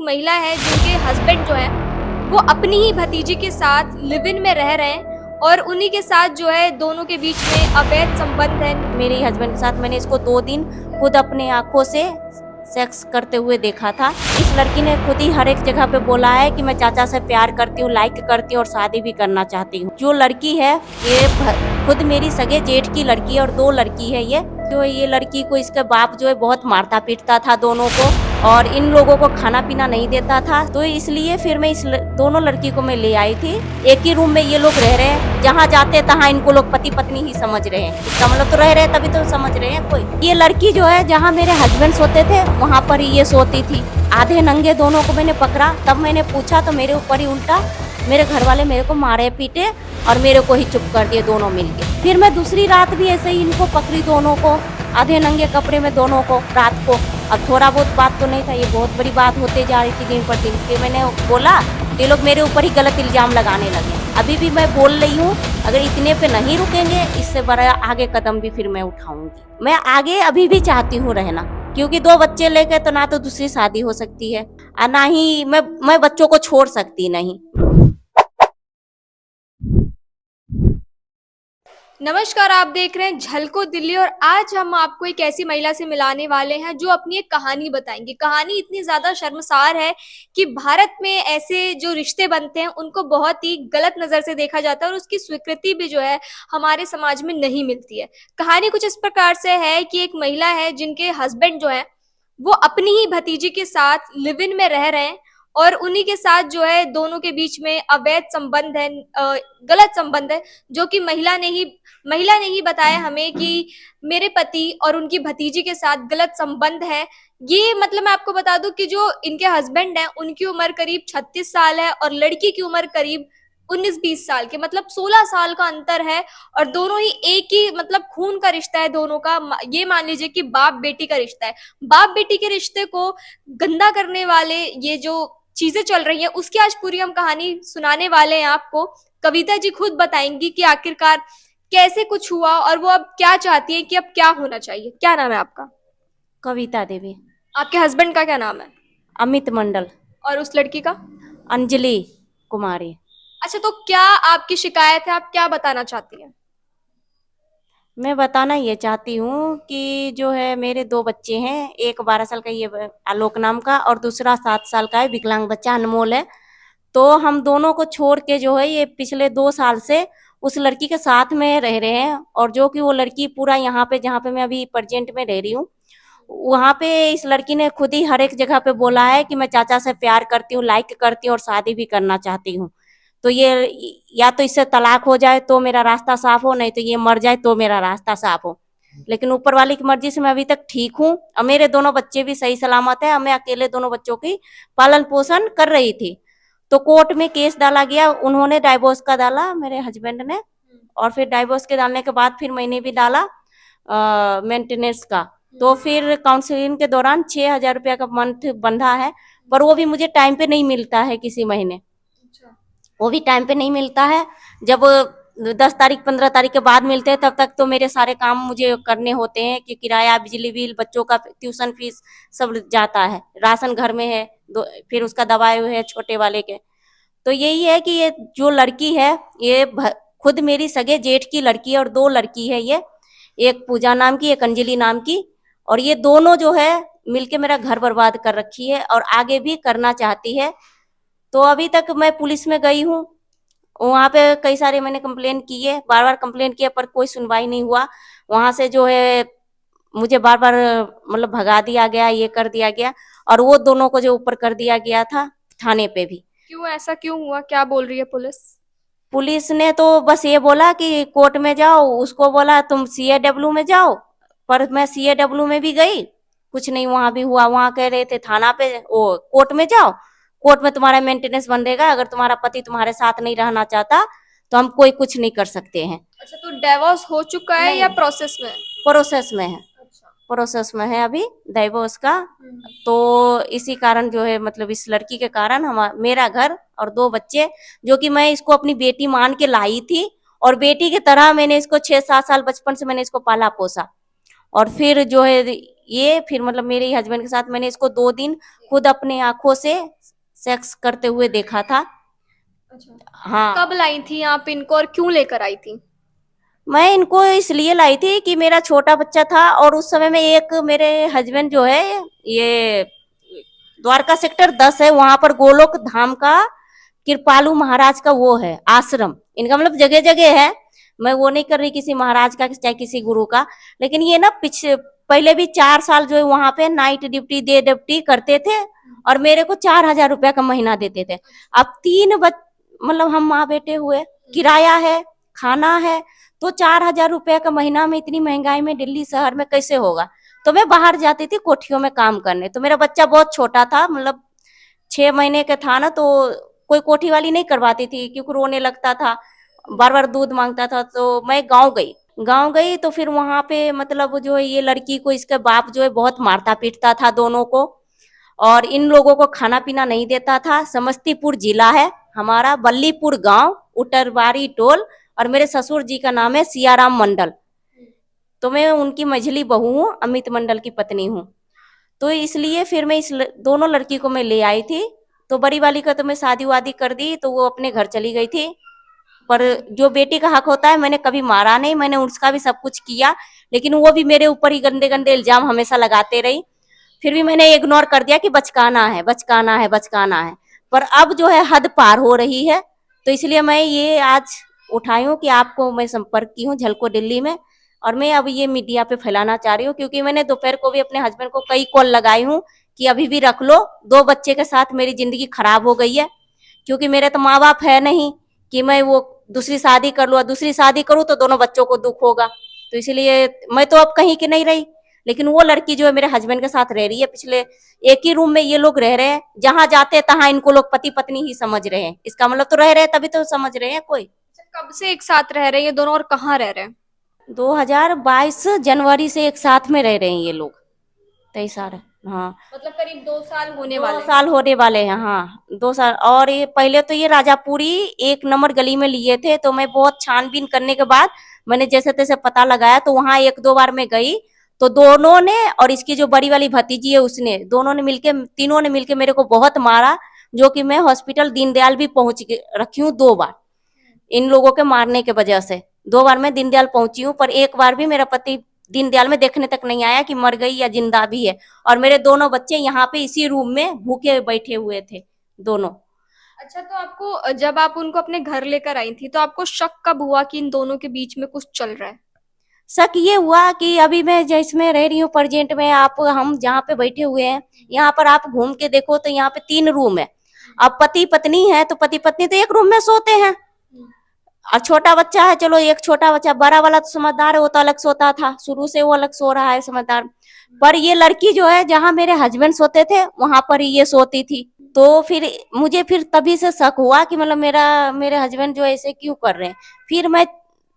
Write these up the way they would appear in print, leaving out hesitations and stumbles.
महिला है जिनके हस्बैंड जो है वो अपनी ही भतीजी के साथ लिव इन में रह रहे हैं और उन्हीं के साथ जो है दोनों के बीच में अवैध संबंध है। मेरे हस्बैंड के साथ मैंने इसको 2 दिन खुद अपने आंखों से सेक्स करते हुए देखा था। इस लड़की ने खुद ही हर एक जगह पे बोला है कि मैं चाचा से प्यार करती हूँ, लाइक करती हूँ और शादी भी करना चाहती हूँ। जो लड़की है ये खुद मेरी सगे जेठ की लड़की है और 2 लड़की है। ये लड़की को इसके बाप जो है बहुत मारता पीटता था दोनों को, और इन लोगों को खाना पीना नहीं देता था। तो इसलिए फिर मैं दोनों लड़की को मैं ले आई थी। एक ही रूम में ये लोग रह रहे हैं, जहाँ जाते तहाँ इनको लोग पति पत्नी ही समझ रहे हैं। इसका मतलब तो रह रहे हैं तभी तो समझ रहे हैं कोई। ये लड़की जो है जहाँ मेरे हस्बैंड सोते थे वहाँ पर ही ये सोती थी। आधे नंगे दोनों को मैंने पकड़ा, तब मैंने पूछा तो मेरे ऊपर ही उल्टा मेरे घर वाले मेरे को मारे पीटे और मेरे को ही चुप कर दिए दोनों मिलके। फिर मैं दूसरी रात भी ऐसे ही इनको पकड़ी, दोनों को आधे नंगे कपड़े में दोनों को रात को। अब थोड़ा बहुत बात तो नहीं था, ये बहुत बड़ी बात होते जा रही थी दिन पर दिन। फिर मैंने बोला, ये लोग मेरे ऊपर ही गलत इल्जाम लगाने लगे। अभी भी मैं बोल रही हूँ, अगर इतने पे नहीं रुकेंगे इससे बड़ा आगे कदम भी फिर मैं उठाऊंगी। मैं आगे अभी भी चाहती हूँ रहना, क्योंकि 2 बच्चे लेकर तो ना तो दूसरी शादी हो सकती है और ना ही मैं बच्चों को छोड़ सकती नहीं। नमस्कार, आप देख रहे हैं झलको दिल्ली और आज हम आपको एक ऐसी महिला से मिलाने वाले हैं जो अपनी एक कहानी बताएंगी। कहानी इतनी ज्यादा शर्मसार है कि भारत में ऐसे जो रिश्ते बनते हैं उनको बहुत ही गलत नजर से देखा जाता है और उसकी स्वीकृति भी जो है हमारे समाज में नहीं मिलती है। कहानी कुछ इस प्रकार से है कि एक महिला है जिनके हस्बैंड जो है वो अपनी ही भतीजी के साथ लिव इन में रह रहे हैं और उन्हीं के साथ जो है दोनों के बीच में अवैध संबंध है, गलत संबंध है, जो कि महिला ने ही बताया हमें कि मेरे पति और उनकी भतीजी के साथ गलत संबंध है। ये मतलब मैं आपको बता दूं कि जो इनके हस्बैंड हैं उनकी उम्र करीब 36 साल है और लड़की की उम्र करीब 19-20 साल के, मतलब 16 साल का अंतर है। और दोनों ही एक ही मतलब खून का रिश्ता है दोनों का। ये मान लीजिए कि बाप बेटी का रिश्ता है। बाप बेटी के रिश्ते को गंदा करने वाले ये जो चीजें चल रही हैं उसकी आज पूरी हम कहानी सुनाने वाले हैं आपको। कविता जी खुद बताएंगी कि आखिरकार कैसे कुछ हुआ और वो अब क्या चाहती है कि अब क्या होना चाहिए। क्या नाम है आपका? कविता देवी। आपके हस्बैंड का क्या नाम है? अमित मंडल। और उस लड़की का? अंजलि कुमारी। अच्छा, तो क्या आपकी शिकायत है? आप क्या बताना चाहती हैं? मैं बताना ये चाहती हूँ कि जो है मेरे 2 बच्चे हैं, एक 12 साल का ये आलोक नाम का और दूसरा 7 साल का है विकलांग बच्चा अनमोल है। तो हम दोनों को छोड़ के जो है ये पिछले 2 साल से उस लड़की के साथ में रह रहे हैं, और जो कि वो लड़की पूरा यहाँ पे जहाँ पे मैं अभी प्रेजेंट में रह रही हूँ वहाँ पे इस लड़की ने खुद ही हर एक जगह पे बोला है कि मैं चाचा से प्यार करती हूँ, लाइक करती हूँ और शादी भी करना चाहती हूँ। तो ये या तो इससे तलाक हो जाए तो मेरा रास्ता साफ हो, नहीं तो ये मर जाए तो मेरा रास्ता साफ हो। लेकिन ऊपर वाली की मर्जी से मैं अभी तक ठीक हूँ और मेरे दोनों बच्चे भी सही सलामत है और मैं अकेले दोनों बच्चों की पालन पोषण कर रही थी। तो कोर्ट में केस डाला गया, उन्होंने डाइवोर्स का डाला मेरे हस्बैंड ने, और फिर डाइवोर्स के डालने के बाद फिर मैंने भी डाला मेंटेनेंस का। तो फिर काउंसलिंग के दौरान 6,000 रुपया का मंथ बंधा है, पर वो भी मुझे टाइम पे नहीं मिलता है किसी महीने, वो भी टाइम पे नहीं मिलता है। जब 10 तारीख 15 तारीख के बाद मिलते हैं तब तक तो मेरे सारे काम मुझे करने होते हैं कि किराया, बिजली बिल, बच्चों का ट्यूशन फीस सब जाता है, राशन घर में है, फिर उसका दवाई है छोटे वाले के। तो यही है कि ये जो लड़की है ये खुद मेरी सगे जेठ की लड़की है और 2 लड़की है ये, एक पूजा नाम की, एक अंजलि नाम की। और ये दोनों जो है मिलके मेरा घर बर्बाद कर रखी है और आगे भी करना चाहती है। तो अभी तक मैं पुलिस में गई हूँ, वहाँ पे कई सारे मैंने कंप्लेन की है, बार बार कंप्लेन किया पर कोई सुनवाई नहीं हुआ। वहाँ से जो है मुझे बार बार मतलब भगा दिया गया, ये कर दिया गया, और वो दोनों को जो ऊपर कर दिया गया था थाने पे भी। क्यों ऐसा क्यों हुआ? क्या बोल रही है पुलिस? पुलिस ने तो बस ये बोला कि कोर्ट में जाओ, उसको बोला तुम CAW में जाओ, पर मैं CAW में भी गई, कुछ नहीं वहां भी हुआ। वहां कह रहे थे थाना पे ओ कोर्ट में जाओ, कोर्ट में तुम्हारा मेंटेनेंस बंधेगा, अगर तुम्हारा पति तुम्हारे साथ नहीं रहना चाहता तो हम कोई कुछ नहीं कर सकते हैं। अच्छा, तो डिवोर्स हो चुका है नहीं, या प्रोसेस में है? प्रोसेस में है, अच्छा। प्रोसेस में है अभी डाइवोर्स का। तो इसी कारण जो है मतलब इस लड़की के कारण हम मेरा घर और 2 बच्चे, जो कि मैं इसको अपनी बेटी मान के लाई थी और बेटी की तरह मैंने इसको 6-7 साल बचपन से मैंने इसको पाला पोसा, और फिर जो है ये फिर मतलब मेरे हस्बैंड के साथ मैंने इसको 2 दिन खुद अपने आंखों से सेक्स करते हुए देखा था। अच्छा, हाँ, कब लाई थी आप इनको और क्यों लेकर आई थी? मैं इनको इसलिए लाई थी कि मेरा छोटा बच्चा था और उस समय में एक मेरे हस्बैंड जो है ये द्वारका सेक्टर 10 है, वहां पर गोलोक धाम का कृपालु महाराज का वो है आश्रम। इनका मतलब जगह जगह है, मैं वो नहीं कर रही किसी महाराज का चाहे किसी गुरु का, लेकिन ये ना पिछले पहले भी 4 साल जो है वहां पे नाइट ड्यूटी डे ड्यूटी करते थे और मेरे को 4,000 रुपया का महीना देते थे। अब मतलब हम माँ बेटे हुए, किराया है, खाना है, तो 4,000 रुपया का महीना में इतनी महंगाई में दिल्ली शहर में कैसे होगा। तो मैं बाहर जाती थी कोठियों में काम करने, तो मेरा बच्चा बहुत छोटा था, मतलब 6 महीने का था ना, तो कोई कोठी वाली नहीं करवाती थी क्योंकि रोने लगता था, बार बार दूध मांगता था। तो मैं गांव गई तो फिर वहां पे मतलब जो है ये लड़की को इसके बाप जो है बहुत मारता पीटता था दोनों को, और इन लोगों को खाना पीना नहीं देता था। समस्तीपुर जिला है हमारा, बल्लीपुर गांव, उटरबारी टोल, और मेरे ससुर जी का नाम है सियाराम मंडल। तो मैं उनकी मझली बहू हूँ, अमित मंडल की पत्नी हूँ। तो इसलिए फिर मैं दोनों लड़की को मैं ले आई थी। तो बड़ी वाली का तो मैं शादी वादी कर दी तो वो अपने घर चली गई थी। पर जो बेटी का हक होता है मैंने कभी मारा नहीं, मैंने उसका भी सब कुछ किया, लेकिन वो भी मेरे ऊपर ही गंदे गंदे इल्जाम हमेशा लगाते रही। फिर भी मैंने इग्नोर कर दिया कि बचकाना है, बचकाना है, बचकाना है। पर अब जो है हद पार हो रही है, तो इसलिए मैं ये आज उठाई हूँ कि आपको मैं संपर्क की हूँ झलको दिल्ली में, और मैं अब ये मीडिया पे फैलाना चाह रही हूँ क्योंकि मैंने दोपहर को भी अपने हस्बैंड को कई कॉल लगाई हूँ कि अभी भी रख लो। 2 बच्चे के साथ मेरी जिंदगी खराब हो गई है, क्योंकि मेरे तो माँ बाप है नहीं कि मैं वो दूसरी शादी कर लूँ, और दूसरी शादी करूँ तो दोनों बच्चों को दुख होगा। तो इसलिए मैं तो अब कहीं की नहीं रही, लेकिन वो लड़की जो है मेरे हस्बैंड के साथ रह रही है। पिछले एक ही रूम में ये लोग रह रहे हैं, जहां जाते हैं तहां इनको लोग पति पत्नी ही समझ रहे हैं। इसका मतलब तो रह रहे हैं तभी तो समझ रहे हैं कोई। अच्छा, कब से एक साथ रह रहे हैं ये दोनों और कहाँ रह रहे हैं? 2022 जनवरी से एक साथ में रह रहे हैं ये लोग, 23 साल। हाँ, मतलब करीब 2 साल होने दो वाले हैं। साल होने वाले हैं, हाँ 2 साल। और ये पहले तो ये राजापुरी 1 नंबर गली में लिए थे, तो मैं बहुत छानबीन करने के बाद मैंने जैसे तैसे पता लगाया, तो वहां 1-2 बार मैं गई। तो दोनों ने और इसकी जो बड़ी वाली भतीजी है उसने, दोनों ने मिलके, तीनों ने मिलके मेरे को बहुत मारा, जो कि मैं हॉस्पिटल दीनदयाल भी पहुंच रखी हूँ 2 बार इन लोगों के मारने के वजह से। 2 बार मैं दीनदयाल पहुंची हूँ, पर एक बार भी मेरा पति दीनदयाल में देखने तक नहीं आया कि मर गई या जिंदा भी है। और मेरे दोनों बच्चे यहाँ पे इसी रूम में भूखे बैठे हुए थे दोनों। अच्छा, तो आपको जब आप उनको अपने घर लेकर आई थी तो आपको शक कब हुआ कि इन दोनों के बीच में कुछ चल रहा है? शक ये हुआ कि अभी मैं जिसमें रह रही हूँ प्रेजेंट में, आप हम जहाँ पे बैठे हुए हैं यहाँ पर आप घूम के देखो तो यहाँ पे 3 रूम है। अब पति पत्नी है तो पति पत्नी तो एक रूम में सोते हैं, और छोटा बच्चा है, चलो एक छोटा बच्चा, बड़ा वाला तो समझदार है, वो तो अलग सोता था, शुरू से वो अलग सो रहा है समझदार। पर ये लड़की जो है जहां मेरे हस्बैंड सोते थे वहां पर ही ये सोती थी। तो फिर मुझे फिर तभी से शक हुआ कि मतलब मेरे हस्बैंड जो ऐसे क्यों कर रहे हैं। फिर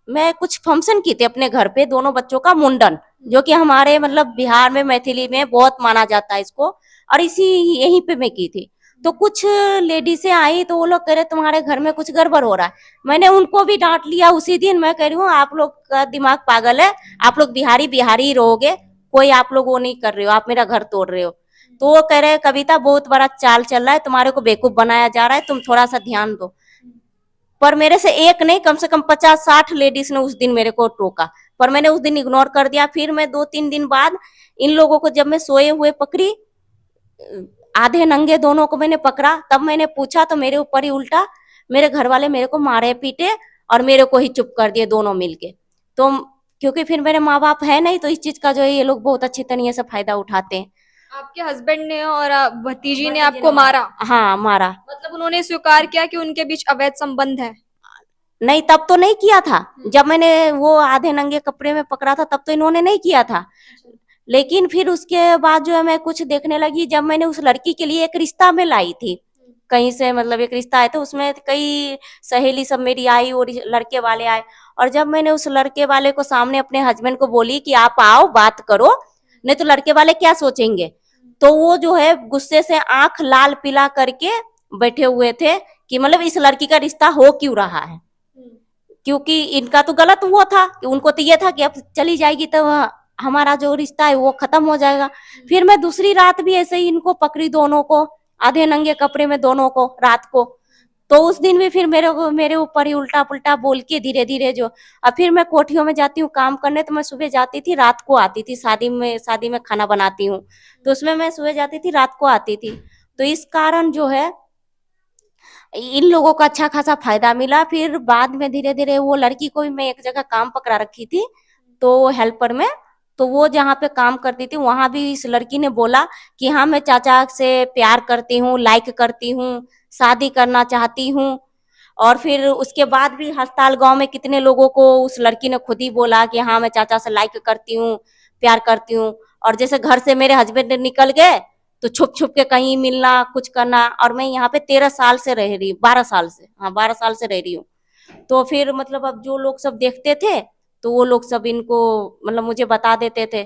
मैं कुछ फंक्शन की थी अपने घर पे, दोनों बच्चों का मुंडन, जो कि हमारे मतलब बिहार में मैथिली में बहुत माना जाता है इसको, और इसी यहीं पे मैं की थी। तो कुछ लेडीसें आई तो वो लोग कह रहे तुम्हारे घर में कुछ गड़बड़ हो रहा है। मैंने उनको भी डांट लिया उसी दिन, मैं कह रही हूँ आप लोग का दिमाग पागल है, आप लोग बिहारी बिहारी ही रहोगे, कोई आप लोग वो नहीं कर रहे हो, आप मेरा घर तोड़ रहे हो। तो वो कह रहे हैं कविता बहुत बड़ा चाल चल रहा है, तुम्हारे को बेवकूफ बनाया जा रहा है, तुम थोड़ा सा ध्यान दो। पर मेरे से एक नहीं, कम से कम 50-60 लेडीज ने उस दिन मेरे को टोका, पर मैंने उस दिन इग्नोर कर दिया। फिर मैं 2-3 दिन बाद इन लोगों को जब मैं सोए हुए पकड़ी, आधे नंगे दोनों को मैंने पकड़ा, तब मैंने पूछा तो मेरे ऊपर ही उल्टा मेरे घर वाले मेरे को मारे पीटे और मेरे को ही चुप कर दिए दोनों मिलके। तो क्योंकि फिर मेरे माँ बाप है नहीं, तो इस चीज का जो है ये लोग बहुत अच्छी तरीके से फायदा उठाते हैं। आपके हस्बैंड ने और भतीजी ने भतीजे ने आपको मारा? हाँ मारा। मतलब उन्होंने स्वीकार किया कि उनके बीच अवैध संबंध है? नहीं तब तो नहीं किया था, जब मैंने वो आधे नंगे कपड़े में पकड़ा था तब तो इन्होंने नहीं किया था। लेकिन फिर उसके बाद जो है मैं कुछ देखने लगी, जब मैंने उस लड़की के लिए एक रिश्ता में लाई थी कहीं से, मतलब एक रिश्ता आया था, उसमें कई सहेली सब मेरी आई और लड़के वाले आए। और जब मैंने उस लड़के वाले को सामने अपने हस्बैंड को बोली कि आप आओ बात करो, नहीं तो लड़के वाले क्या सोचेंगे, तो वो जो है गुस्से से आंख लाल पीला करके बैठे हुए थे कि मतलब इस लड़की का रिश्ता हो क्यों रहा है। क्योंकि इनका तो गलत हुआ था कि उनको तो ये था कि अब चली जाएगी तो हमारा जो रिश्ता है वो खत्म हो जाएगा। फिर मैं दूसरी रात भी ऐसे ही इनको पकड़ी, दोनों को, आधे नंगे कपड़े में दोनों को, रात को। तो उस दिन भी फिर मेरे ऊपर ही उल्टा पुल्टा बोल के धीरे धीरे जो, अब फिर मैं कोठियों में जाती हूँ काम करने, तो मैं सुबह जाती थी, रात को आती थी। शादी में खाना बनाती हूँ, तो उसमें मैं सुबह जाती थी, रात को आती थी। तो इस कारण जो है इन लोगों को अच्छा खासा फायदा मिला। फिर बाद में धीरे धीरे वो लड़की को भी मैं एक जगह काम पकड़ा रखी थी, तो हेल्पर में, तो वो जहाँ पे काम करती थी वहां भी इस लड़की ने बोला कि हाँ मैं चाचा से प्यार करती हूँ, लाइक करती हूँ, शादी करना चाहती हूँ। और फिर उसके बाद भी हस्ताल गांव में कितने लोगों को उस लड़की ने खुद ही बोला कि हाँ मैं चाचा से लाइक करती हूँ, प्यार करती हूँ। और जैसे घर से मेरे हस्बैंड निकल गए तो छुप छुप के कहीं मिलना, कुछ करना। और मैं यहाँ पे 13 साल से रह रही हूँ, 12 साल से, हाँ 12 साल से रह रही हूँ। तो फिर मतलब अब जो लोग सब देखते थे तो वो लोग सब इनको मतलब मुझे बता देते थे।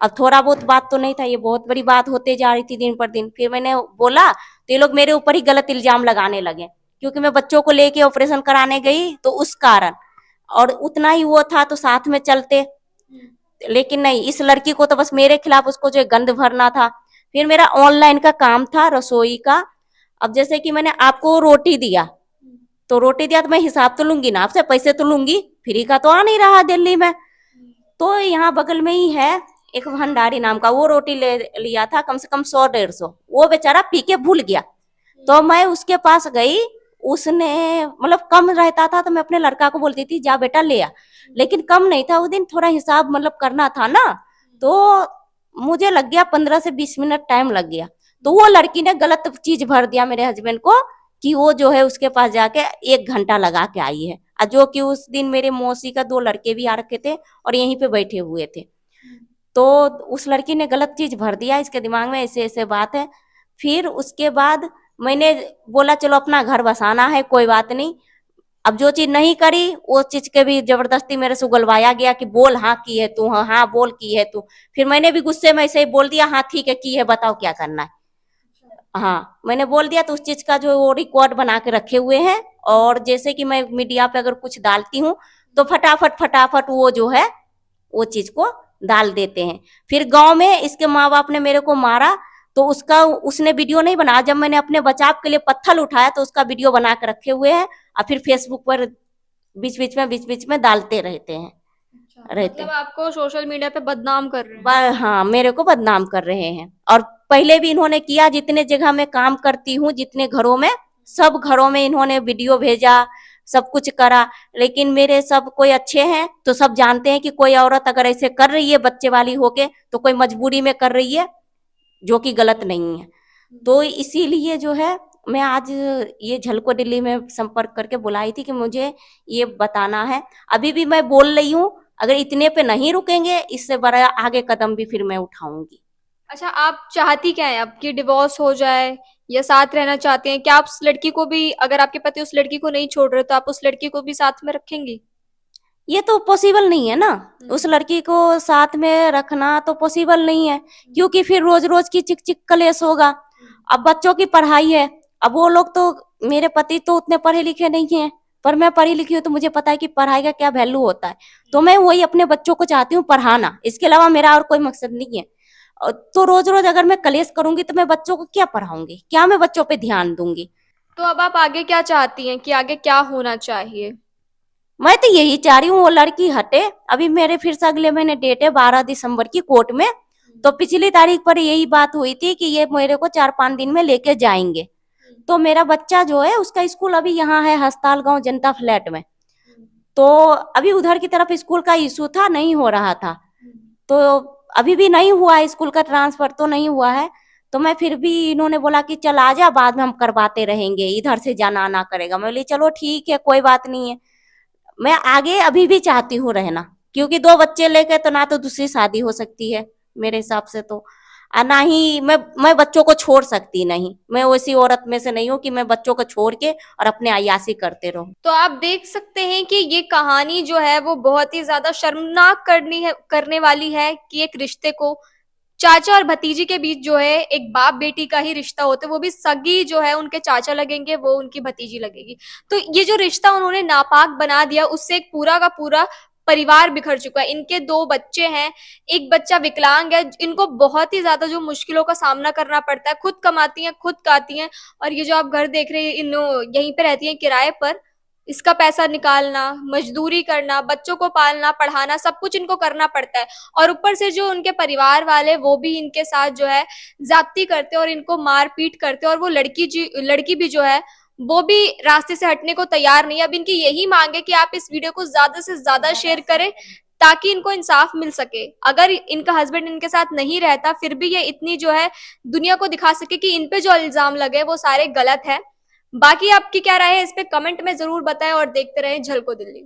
अब थोड़ा बहुत बात तो नहीं था, ये बहुत बड़ी बात होते जा रही थी दिन पर दिन। फिर मैंने बोला तो ये लोग मेरे ऊपर ही गलत इल्जाम लगाने लगे, क्योंकि मैं बच्चों को लेके ऑपरेशन कराने गई तो उस कारण। और उतना ही वो था तो साथ में चलते, लेकिन नहीं, इस लड़की को तो बस मेरे खिलाफ उसको जो गंद भरना था। फिर मेरा ऑनलाइन का काम था रसोई का। अब जैसे कि मैंने आपको रोटी दिया, तो रोटी दिया तो मैं हिसाब तो लूंगी ना, आपसे पैसे तो लूंगी, फ्री का तो आ नहीं रहा दिल्ली में। तो यहाँ बगल में ही है एक भंडारी नाम का, वो रोटी ले लिया था कम से कम 100-150, वो बेचारा पी के भूल गया। तो मैं उसके पास गई, उसने मतलब कम रहता था तो मैं अपने लड़का को बोलती थी जा बेटा ले आ, लेकिन कम नहीं था उस दिन, थोड़ा हिसाब मतलब करना था ना। तो मुझे लग गया 15 से 20 मिनट टाइम लग गया। तो वो लड़की ने गलत चीज भर दिया मेरे हस्बैंड को कि वो जो है उसके पास जाके 1 घंटा लगा के आई है, और जो कि उस दिन मेरे मौसी का 2 लड़के भी आ रखे थे और यहीं पे बैठे हुए थे। तो उस लड़की ने गलत चीज भर दिया इसके दिमाग में, ऐसे ऐसे बात है। फिर उसके बाद मैंने बोला चलो अपना घर बसाना है, कोई बात नहीं। अब जो चीज नहीं करी वो चीज के भी जबरदस्ती मेरे से उगलवाया गया कि बोल हाँ की है तू, हाँ हाँ बोल की है तू। फिर मैंने भी गुस्से में ऐसे ही बोल दिया हाँ ठीक है की है, बताओ क्या करना है। हाँ मैंने बोल दिया, तो उस चीज का जो वो रिकॉर्ड बना के रखे हुए हैं। और जैसे कि मैं मीडिया पे अगर कुछ डालती हूँ तो फटाफट फटाफट वो जो है वो चीज को डाल देते हैं। फिर गांव में इसके माँ बाप ने मेरे को मारा, तो उसका उसने वीडियो नहीं बनाया, जब मैंने अपने बचाव के लिए पत्थर उठाया तो उसका वीडियो बना के रखे हुए हैं। और फिर फेसबुक पर बीच बीच में डालते रहते हैं, अच्छा, रहते मतलब हैं। आपको सोशल मीडिया पे बदनाम कर रहे हैं। हाँ मेरे को बदनाम कर रहे हैं। और पहले भी इन्होंने किया, जितने जगह मैं काम करती हूँ, जितने घरों में, सब घरों में इन्होंने वीडियो भेजा, सब कुछ करा। लेकिन मेरे सब कोई अच्छे हैं तो सब जानते हैं कि कोई औरत अगर ऐसे कर रही है बच्चे वाली होके तो कोई मजबूरी में कर रही है, जो कि गलत नहीं है। तो इसीलिए जो है मैं आज ये झलको दिल्ली में संपर्क करके बुलाई थी कि मुझे ये बताना है। अभी भी मैं बोल रही हूँ, अगर इतने पे नहीं रुकेंगे इससे बड़ा आगे कदम भी फिर मैं उठाऊंगी। अच्छा, आप चाहती क्या है, आपकी डिवोर्स हो जाए या साथ रहना चाहते हैं? क्या आप उस लड़की को भी, अगर आपके पति उस लड़की को नहीं छोड़ रहे तो आप उस लड़की को भी साथ में रखेंगी? ये तो पॉसिबल नहीं है ना, उस हम्म। लड़की को साथ में रखना तो पॉसिबल नहीं है, क्योंकि फिर रोज रोज की चिक चिक कलेश होगा। अब बच्चों की पढ़ाई है, अब वो लोग तो, मेरे पति तो उतने पढ़े लिखे नहीं हैं, पर मैं पढ़ी लिखी हूँ तो मुझे पता है कि पढ़ाई का क्या वैल्यू होता है। तो मैं वही अपने बच्चों को चाहती हूँ पढ़ाना, इसके अलावा मेरा और कोई मकसद नहीं है। तो रोज रोज अगर मैं कलेश करूंगी तो मैं बच्चों को क्या पढ़ाऊंगी, क्या मैं बच्चों पे ध्यान दूंगी। तो अब आप आगे क्या चाहती हैं कि आगे क्या होना चाहिए? मैं तो यही चाह रही हूँ वो लड़की हटे। अभी मेरे फिर से अगले महीने डेट है 12 दिसंबर की कोर्ट में। तो पिछली तारीख पर यही बात हुई थी कि ये मेरे को 4-5 दिन में लेके जाएंगे। तो मेरा बच्चा जो है उसका स्कूल अभी यहाँ है हस्ताल गांव जनता फ्लैट में। तो अभी उधर की तरफ स्कूल का इशू था, नहीं हो रहा था। तो अभी भी नहीं हुआ है, स्कूल का ट्रांसफर तो नहीं हुआ है। तो मैं फिर भी, इन्होंने बोला कि चल आ जा, बाद में हम करवाते रहेंगे, इधर से जाना आना करेगा। मैं बोली चलो ठीक है कोई बात नहीं है। मैं आगे अभी भी चाहती हूँ रहना, क्योंकि 2 बच्चे लेके तो ना तो दूसरी शादी हो सकती है मेरे हिसाब से तो, और ना ही मैं बच्चों को छोड़ सकती, नहीं मैं वैसी औरत में से नहीं हूँ कि मैं बच्चों को छोड़ के और अपने अय्यासी करते रहूं। तो आप देख सकते हैं कि ये कहानी जो है वो बहुत ही ज्यादा शर्मनाक करने वाली है कि एक रिश्ते को, चाचा और भतीजी के बीच जो है एक बाप बेटी का ही रिश्ता होता है, वो भी सगी जो है उनके चाचा लगेंगे, वो उनकी भतीजी लगेगी। तो ये जो रिश्ता उन्होंने नापाक बना दिया, उससे एक पूरा का पूरा परिवार बिखर चुका है। इनके 2 बच्चे हैं, एक बच्चा विकलांग है, इनको बहुत ही ज़्यादा जो मुश्किलों का सामना करना पड़ता है, खुद कमाती हैं, खुद खाती हैं और ये जो आप घर देख रहे हैं इन यहीं पे रहती हैं किराए पर, इसका पैसा निकालना, मजदूरी करना, बच्चों को पालना, पढ़ाना, सब कुछ इनको करना पड़ता है और ऊपर से जो उनके परिवार वाले वो भी इनके साथ जो है ज़्यादती करते हैं और इनको मार-पीट करते हैं और वो लड़की भी जो है वो भी रास्ते से हटने को तैयार नहीं है। अब इनकी यही मांग है कि आप इस वीडियो को ज़्यादा से ज़्यादा शेयर करें ताकि इनको इंसाफ मिल सके। अगर इनका हस्बैंड इनके साथ नहीं रहता फिर भी ये इतनी जो है दुनिया को दिखा सके कि इन पे जो इल्ज़ाम लगे वो सारे गलत हैं। बाकी आपकी क्या राय है इस पे कमेंट में ज़रूर बताएं और देखते रहें झलको दिल्ली।